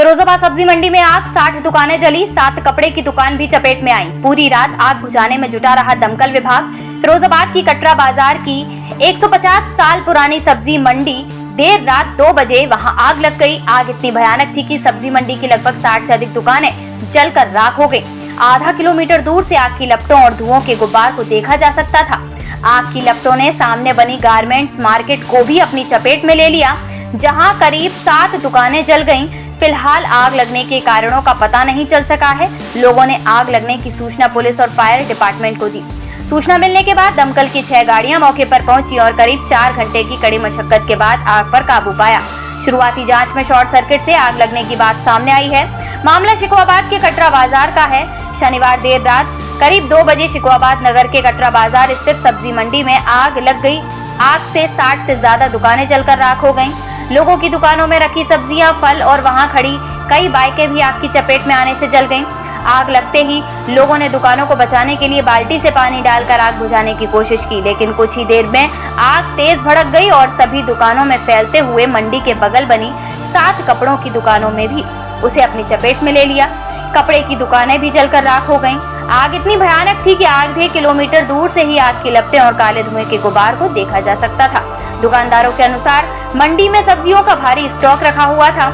फिरोजाबाद सब्जी मंडी में आग, 60 दुकानें जली, 7 कपड़े की दुकान भी चपेट में आई। पूरी रात आग बुझाने में जुटा रहा दमकल विभाग। फिरोजाबाद की कटरा बाजार की 150 साल पुरानी सब्जी मंडी, देर रात 2 बजे वहां आग लग गई। आग इतनी भयानक थी कि सब्जी मंडी की लगभग 60 से अधिक दुकानें जलकर राख हो गई। आधा किलोमीटर दूर से आग की लपटों और धुओं के गुब्बार को देखा जा सकता था। आग की लपटों ने सामने बनी गारमेंट्स मार्केट को भी अपनी चपेट में ले लिया, जहां करीब 7 दुकानें जल गईं। फिलहाल आग लगने के कारणों का पता नहीं चल सका है। लोगों ने आग लगने की सूचना पुलिस और फायर डिपार्टमेंट को दी। सूचना मिलने के बाद दमकल की 6 गाड़ियां मौके पर पहुंची और करीब 4 घंटे की कड़ी मशक्कत के बाद आग पर काबू पाया। शुरुआती जांच में शॉर्ट सर्किट से आग लगने की बात सामने आई है। मामला शिकोहाबाद के कटरा बाजार का है। शनिवार देर रात करीब 2 बजे शिकोहाबाद नगर के कटरा बाजार स्थित सब्जी मंडी में आग लग गई। आग से 60 से ज्यादा दुकानें जलकर राख हो गईं। लोगों की दुकानों में रखी सब्जियां, फल और वहां खड़ी कई बाइकें भी आग की चपेट में आने से जल गईं। आग लगते ही लोगों ने दुकानों को बचाने के लिए बाल्टी से पानी डालकर आग बुझाने की कोशिश की, लेकिन कुछ ही देर में आग तेज भड़क गई और सभी दुकानों में फैलते हुए मंडी के बगल बनी 7 कपड़ों की दुकानों में भी उसे अपनी चपेट में ले लिया। कपड़े की दुकानें भी जलकर राख हो गईं। आग इतनी भयानक थी कि आधे किलोमीटर दूर से ही आग की लपटें और काले धुएं के गुबार को देखा जा सकता था। दुकानदारों के अनुसार मंडी में सब्जियों का भारी स्टॉक रखा हुआ था।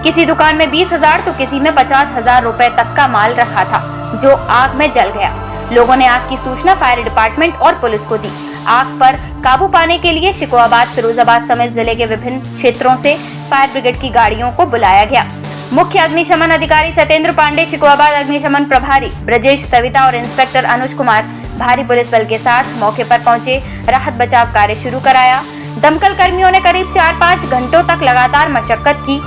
किसी दुकान में 20,000 तो किसी में 50,000 रुपए तक का माल रखा था, जो आग में जल गया। लोगों ने आग की सूचना फायर डिपार्टमेंट और पुलिस को दी। आग पर काबू पाने के लिए शिकोहाबाद, फिरोजाबाद समेत जिले के विभिन्न क्षेत्रों से फायर ब्रिगेड की गाड़ियों को बुलाया गया। मुख्य अग्निशमन अधिकारी सत्येंद्र पांडे, शिकोहाबाद अग्निशमन प्रभारी ब्रजेश सविता और इंस्पेक्टर अनुज कुमार भारी पुलिस बल के साथ मौके पर पहुंचे। राहत बचाव कार्य शुरू कराया। दमकल कर्मियों ने करीब 4-5 घंटों तक लगातार मशक्कत की,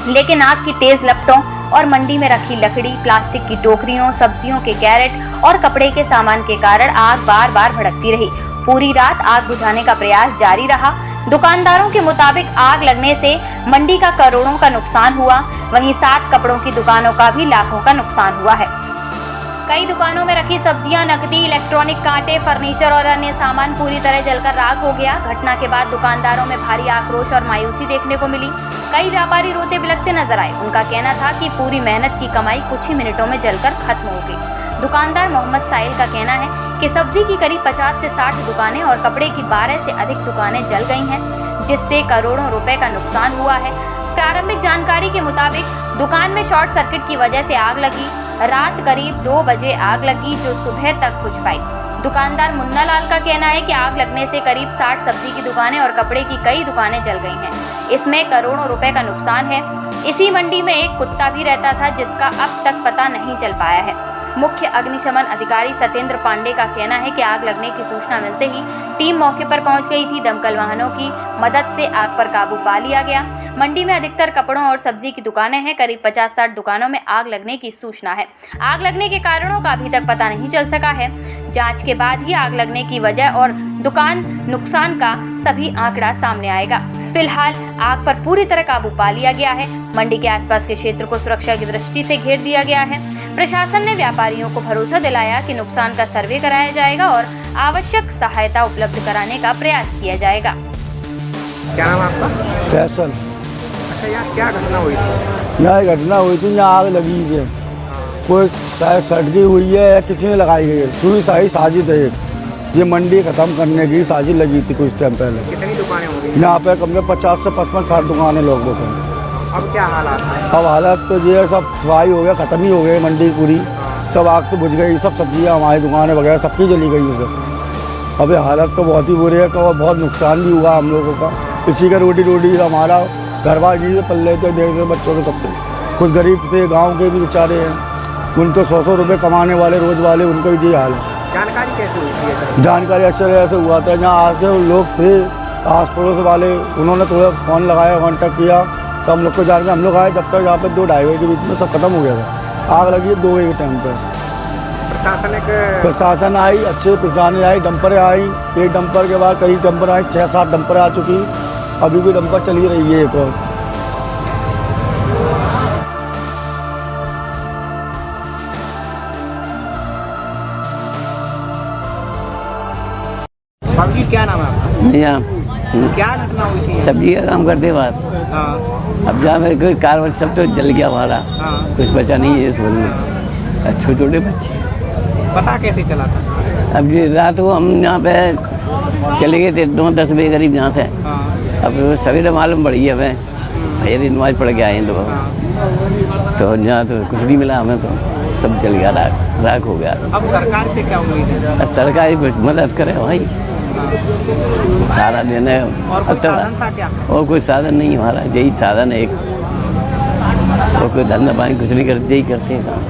लेकिन आग की तेज लपटों और मंडी में रखी लकड़ी, प्लास्टिक की टोकरियों, सब्जियों के कैरेट और कपड़े के सामान के कारण आग बार बार भड़कती रही। पूरी रात आग बुझाने का प्रयास जारी रहा। दुकानदारों के मुताबिक आग लगने से मंडी का करोड़ों का नुकसान हुआ। वहीं 7 कपड़ों की दुकानों का भी लाखों का नुकसान हुआ है। कई दुकानों में रखी सब्जियां, नकदी, इलेक्ट्रॉनिक कांटे, फर्नीचर और अन्य सामान पूरी तरह जलकर राख हो गया। घटना के बाद दुकानदारों में भारी आक्रोश और मायूसी देखने को मिली। कई व्यापारी रोते बिलखते नजर आए। उनका कहना था कि पूरी मेहनत की कमाई कुछ ही मिनटों में जलकर खत्म हो गई। दुकानदार मोहम्मद साहिल का कहना है कि सब्जी की करीब 50 से 60 दुकानें और कपड़े की 12 से अधिक दुकानें जल गई हैं, जिससे करोड़ों रुपए का नुकसान हुआ है। प्रारंभिक जानकारी के मुताबिक दुकान में शॉर्ट सर्किट की वजह से आग लगी। रात करीब 2 बजे आग लगी, जो सुबह तक बुझ पाई। दुकानदार मुन्ना लाल का कहना है कि आग लगने से करीब 60 सब्जी की दुकानें और कपड़े की कई दुकानें जल गई हैं। इसमें करोड़ों रुपए का नुकसान है। इसी मंडी में एक कुत्ता भी रहता था, जिसका अब तक पता नहीं चल पाया है। मुख्य अग्निशमन अधिकारी सत्येंद्र पांडे का कहना है कि आग लगने की सूचना मिलते ही टीम मौके पर पहुंच गई थी। दमकल वाहनों की मदद से आग पर काबू पा लिया गया। मंडी में अधिकतर कपड़ों और सब्जी की दुकानें हैं। करीब 50-60 दुकानों में आग लगने की सूचना है। आग लगने के कारणों का अभी तक पता नहीं चल सका है। जांच के बाद ही आग लगने की वजह और दुकान नुकसान का सभी आंकड़ा सामने आएगा। फिलहाल आग पर पूरी तरह काबू पा लिया गया है। मंडी के आसपास के क्षेत्र को सुरक्षा की दृष्टि से घेर दिया गया है। प्रशासन ने व्यापारियों को भरोसा दिलाया कि नुकसान का सर्वे कराया जाएगा और आवश्यक सहायता उपलब्ध कराने का प्रयास किया जाएगा। क्या नाम है आपका? फैसल। अच्छा, यहाँ क्या घटना हुई थी? यहाँ घटना हुई थी, यहाँ आग लगी है। कोई शायद सर्जरी हुई है या किसी ने लगाई गई है। सुई साजिश है। ये मंडी खत्म करने की साजिश लगी थी कुछ टाइम पहले। कितनी दुकानें होंगी? यहाँ पे कम से 50 से 55-60 दुकानें लोगों को। अब क्या हालात है? अब हालत तो ये सब सफाई हो गया, खत्म ही हो गई मंडी पूरी। सब आग से बुझ गई। सब सब्जियाँ, हमारी दुकानें वगैरह सबकी जली गई सब। अभी हालत तो बहुत ही बुरी है। तो बहुत नुकसान भी हुआ हम लोगों का। किसी का रोटी हमारा घरवाल जी पल लेते देख रहे बच्चों के सबके। कुछ गरीब थे, गाँव के भी बेचारे हैं। उनको 100-100 रुपये कमाने वाले रोज वाले, उनका भी ये हाल है। जानकारी कैसे हुई थी? जानकारी ऐसे हुआ था, जहाँ आज से लोग थे आस पड़ोस वाले, उन्होंने थोड़ा फ़ोन लगाया, कॉन्टैक्ट किया, तो हम लोग को जानकर हम लोग आए। जब तक यहाँ पे 2-2:30 बजे के बीच में सब खत्म हो गया था। आग लगी 2 बजे के टाइम पर। प्रशासन आई, अच्छे प्रशासन आई, डंपर आई। एक डंपर के बाद कई डंपर आई, 6-7 डंपर आ चुकी। अभी भी डंपर चली रही है एक और। जी क्या नाम है आपका? यहाँ क्या घटना हुई थी? सब्जी का काम करते बात। हाँ अब जहाँ मेरे कोई कार सब तो जल गया हमारा, हाँ। कुछ बचा नहीं है इस वन में। छोटे छोटे बच्चे। पता कैसे चला था? अब ये रात को हम यहाँ पे चले गए थे 9-10 बजे करीब यहाँ से। हाँ अब सवेरे मालूम पड़ी है हमें, भैया नमाज पढ़ के आए हैं तो यहाँ तो कुछ नहीं मिला हमें, तो सब जल गया, राख हो गया। अब सरकार से क्या उम्मीद है? अब सरकार कुछ मदद करे भाई, सारा दिन है। और कुछ साधन था क्या? और कोई साधन नहीं हमारा, यही साधन है एक, और कोई धंधा पानी कुछ नहीं करते, यही करते हैं काम।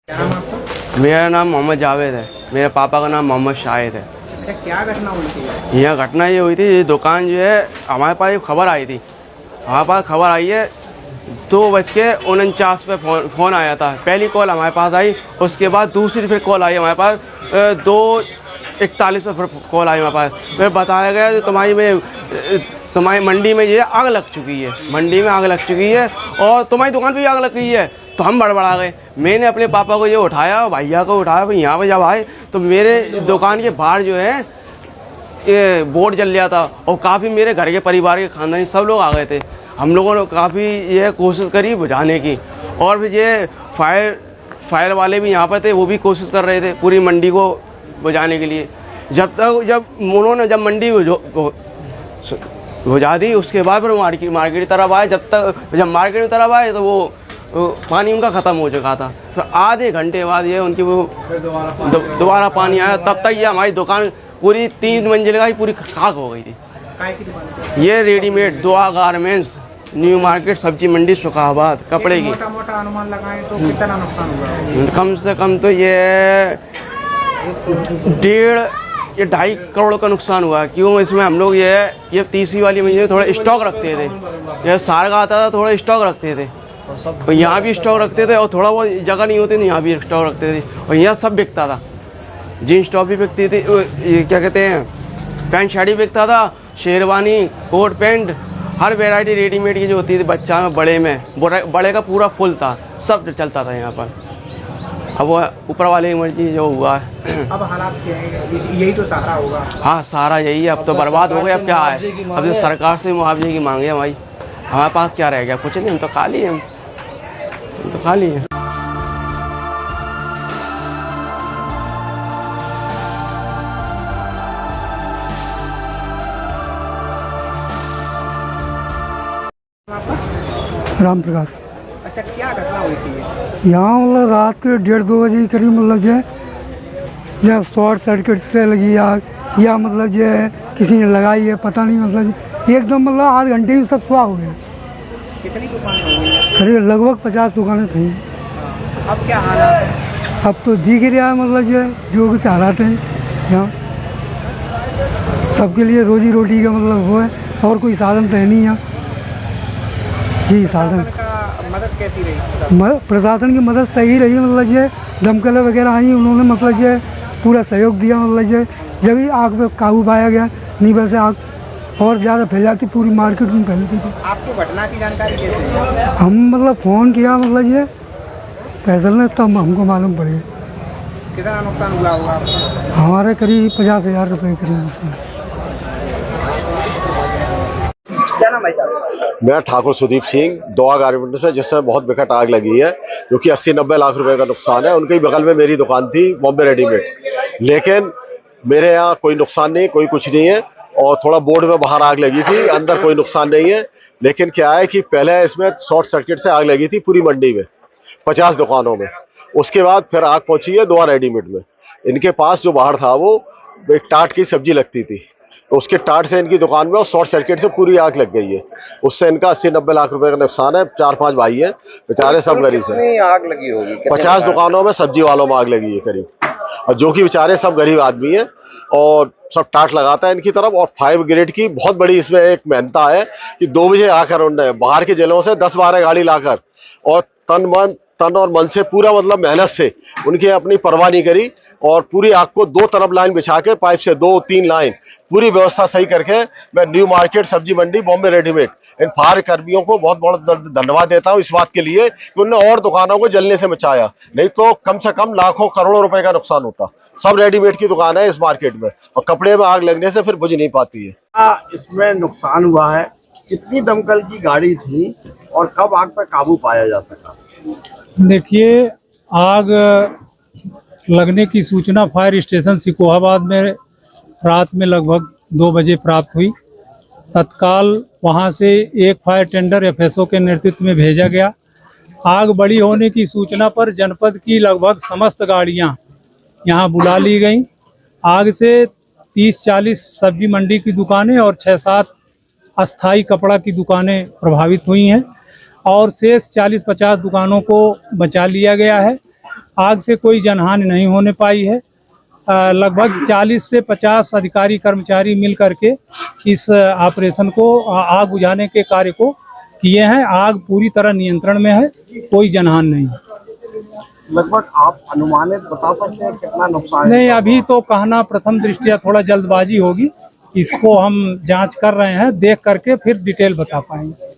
क्या नाम आपका? मेरा नाम मोहम्मद जावेद है, मेरे पापा का नाम मोहम्मद शाहिद है। अच्छा क्या घटना हुई थी? यह घटना ये हुई थी, ये दुकान जो है हमारे पास एक खबर आई थी, हमारे पास खबर आई है 2:49 पे फ़ोन आया था। पहली कॉल हमारे पास आई, उसके बाद दूसरी फिर कॉल आई हमारे पास 2:41 पे फिर कॉल आई हमारे पास। फिर बताया गया कि तुम्हारी मंडी में ये आग लग चुकी है, मंडी में आग लग चुकी है और तुम्हारी दुकान पे भी आग लग गई है। तो हम बड़बड़ा गए, मैंने अपने पापा को ये उठाया, भैया को उठाया, फिर यहाँ पे जब आए तो मेरे दुकान के बाहर जो है ये बोर्ड जल गया था और काफ़ी मेरे घर के परिवार के खानदानी सब लोग आ गए थे। हम लोगों ने काफ़ी ये कोशिश करी बुझाने की, और फिर ये फायर वाले भी यहाँ पर थे, वो भी कोशिश कर रहे थे पूरी मंडी को बुझाने के लिए। जब उन्होंने मंडी बुझा दी, उसके बाद फिर मार्केट की तरफ आए। जब मार्केट की तरफ आए तो वो पानी उनका ख़त्म हो चुका था। फिर आधे घंटे बाद ये उनकी वो दोबारा पानी आया, तब तक ये हमारी दुकान पूरी 3 मंजिल का ही पूरी खाक हो गई थी। काय की दुकान है? ये रेडीमेड दुआ गारमेंट्स, न्यू मार्केट सब्जी मंडी सुखाबाद, कपड़े की। मोटा मोटा अनुमान लगाएं तो कितना नुकसान हुआ? कम से कम तो ये 2.5 करोड़ का नुकसान हुआ। क्यों? इसमें हम लोग ये तीसरी वाली महीने थोड़ा स्टॉक रखते थे, ये सार का आता था, थोड़ा स्टॉक रखते थे, तो यहाँ भी स्टॉक रखते थे, और थोड़ा बहुत जगह नहीं होती थी, यहाँ भी स्टॉक रखते थे, और यहाँ सब बिकता था। जीन्स टॉप भी बिकती थी, ये क्या कहते हैं, पैंट शर्ट भी बिकता था, शेरवानी, कोट पैंट, हर वैरायटी रेडीमेड की जो होती थी, बच्चा में बड़े का पूरा फुल था, सब चलता था यहाँ पर। अब वो ऊपर वाले की मर्जी जो हुआ है। अब हालात क्या है? यही तो सहारा होगा। हाँ, सहारा यही है, अब तो बर्बाद हो गया। अब क्या है, अब तो सरकार से मुआवजे की मांगे हैं भाई, हमारे पास क्या रह गया? कुछ नहीं, हम तो खाली हैं, हम तो खाली हैं। राम प्रकाश। अच्छा क्या घटना हुई थी? यहाँ मतलब रात के 1:30-2 बजे के करीब मतलब जो है जब शॉर्ट सर्किट से लगी आग, या मतलब जो है किसी ने लगाई है पता नहीं, मतलब एकदम मतलब आधे घंटे में सब स्वाह हो गया। कितनी दुकानें होंगी? करीब लगभग 50 दुकानें थी। अब क्या हालात है? अब तो दिख रहा है मतलब जो है जो कुछ हालात हैं यहाँ, सबके लिए रोजी रोटी का मतलब वो है, और कोई साधन तो है नहीं यहाँ। जी साधन का मदद कैसी रही? प्रशासन की मदद सही रही, मतलब ये दमकल वगैरह आई, उन्होंने मतलब ये पूरा सहयोग दिया, मतलब ये जब ही आग पे काबू पाया गया, नहीं वैसे आग और ज़्यादा फैल जाती, पूरी मार्केट में फैलती थी। आपको घटना की जानकारी कैसे हुई? हम मतलब फ़ोन किया, मतलब ये फैसल ने, तब हमको मालूम पड़ गया। कितना नुकसान हुआ होगा आपको? हमारे करीब 50,000 रुपये करीब नुकसान। क्या नाम है साहब? मैं ठाकुर सुदीप सिंह, दुआ गारमेंट्स है, जिसमें बहुत बिकट आग लगी है, जो कि 80-90 लाख रुपए का नुकसान है। उनके बगल में मेरी दुकान थी बॉम्बे रेडीमेड, लेकिन मेरे यहाँ कोई नुकसान नहीं, कोई कुछ नहीं है। और थोड़ा बोर्ड में बाहर आग लगी थी, अंदर कोई नुकसान नहीं है। लेकिन क्या है कि पहले इसमें शॉर्ट सर्किट से आग लगी थी पूरी मंडी में 50 दुकानों में, उसके बाद फिर आग पहुंची है दुआ रेडीमेड में। इनके पास जो बाहर था वो एक टाट की सब्जी लगती थी, तो उसके टाट से इनकी दुकान में और शॉर्ट सर्किट से पूरी आग लग गई है। उससे इनका 80-90 लाख रुपए का नुकसान है। 4-5 भाई हैं बेचारे, सब गरीब हैं। आग लगी होगी? 50 दुकानों में सब्जी वालों में आग लगी है करीब, और जो कि बेचारे सब गरीब आदमी हैं, और सब टाट लगाता है इनकी तरफ। और फायर ब्रिगेड की बहुत बड़ी इसमें एक मेहनता है कि 2 बजे आकर उन्होंने बाहर के जिलों से 10-12 गाड़ी लाकर और तन और मन से पूरा मतलब मेहनत से उनकी अपनी परवाह नहीं करी, और पूरी आग को 2 तरफ लाइन बिछा के पाइप से 2-3 लाइन पूरी व्यवस्था सही करके मैं न्यू मार्केट सब्जी मंडी बॉम्बे रेडीमेड इन फायर कर्मियों को बहुत बहुत धन्यवाद देता हूं इस बात के लिए कि उन्होंने और दुकानों को जलने से बचाया, नहीं तो कम से कम लाखों करोड़ों रुपए का नुकसान होता। सब रेडीमेड की दुकान है इस मार्केट में और कपड़े में आग लगने से फिर बुझ नहीं पाती है। इसमें नुकसान हुआ है, कितनी दमकल की गाड़ी थी और कब आग पर काबू पाया जा सका? देखिए, आग लगने की सूचना फायर स्टेशन सिकोहाबाद में रात में लगभग 2 बजे प्राप्त हुई। तत्काल वहां से एक फायर टेंडर एफएसओ के नेतृत्व में भेजा गया। आग बड़ी होने की सूचना पर जनपद की लगभग समस्त गाड़ियां यहां बुला ली गईं। आग से 30-40 सब्जी मंडी की दुकानें और 6-7 अस्थाई कपड़ा की दुकानें प्रभावित हुई हैं और शेष 40-50 दुकानों को बचा लिया गया है। आग से कोई जनहानि नहीं होने पाई है। लगभग 40 से 50 अधिकारी कर्मचारी मिल करके इस ऑपरेशन को, आग बुझाने के कार्य को किए हैं। आग पूरी तरह नियंत्रण में है, कोई जनहानि नहीं है। लगभग आप अनुमानित बता सकते हैं कितना नुकसान? नहीं, अभी तो कहना प्रथम दृष्टिया थोड़ा जल्दबाजी होगी। इसको हम जांच कर रहे हैं, देख करके फिर डिटेल बता पाएंगे।